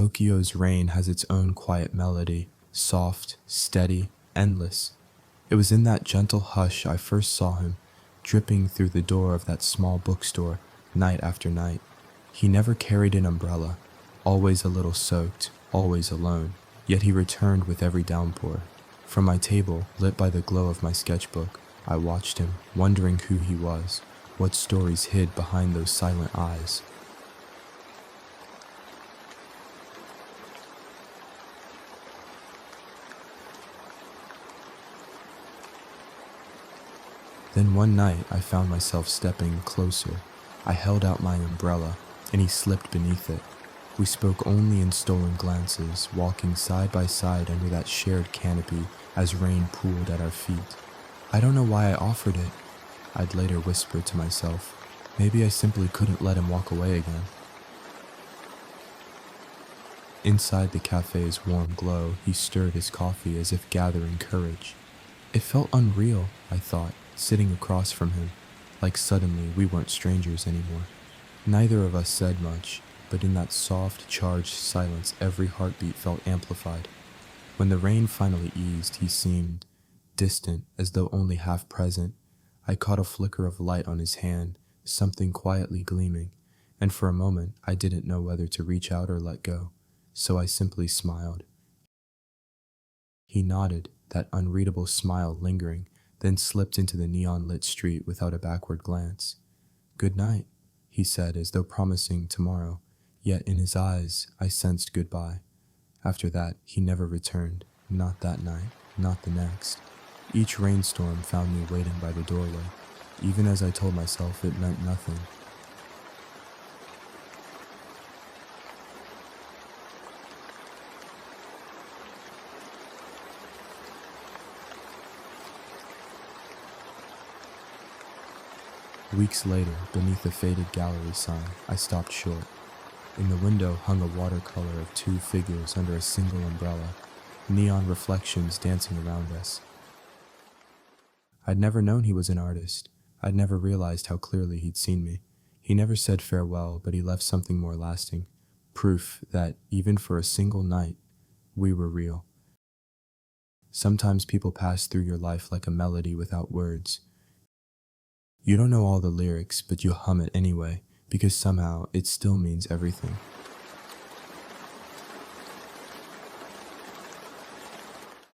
Tokyo's rain has its own quiet melody, soft, steady, endless. It was in that gentle hush I first saw him, dripping through the door of that small bookstore, night after night. He never carried an umbrella, always a little soaked, always alone, yet he returned with every downpour. From my table, lit by the glow of my sketchbook, I watched him, wondering who he was, what stories hid behind those silent eyes. Then one night I found myself stepping closer. I held out my umbrella, and he slipped beneath it. We spoke only in stolen glances, walking side by side under that shared canopy as rain pooled at our feet. I don't know why I offered it, I'd later whisper to myself. Maybe I simply couldn't let him walk away again. Inside the cafe's warm glow, he stirred his coffee as if gathering courage. It felt unreal, I thought, sitting across from him, like suddenly we weren't strangers anymore. Neither of us said much, but in that soft, charged silence every heartbeat felt amplified. When the rain finally eased, he seemed distant, as though only half present. I caught a flicker of light on his hand, something quietly gleaming, and for a moment I didn't know whether to reach out or let go, so I simply smiled. He nodded, that unreadable smile lingering, then slipped into the neon-lit street without a backward glance. "Good night," he said, as though promising tomorrow, yet in his eyes I sensed goodbye. After that, he never returned, not that night, not the next. Each rainstorm found me waiting by the doorway, even as I told myself it meant nothing. Weeks later, beneath a faded gallery sign, I stopped short. In the window hung a watercolor of two figures under a single umbrella, neon reflections dancing around us. I'd never known he was an artist. I'd never realized how clearly he'd seen me. He never said farewell, but he left something more lasting, proof that, even for a single night, we were real. Sometimes people pass through your life like a melody without words. You don't know all the lyrics, but you hum it anyway, because somehow it still means everything.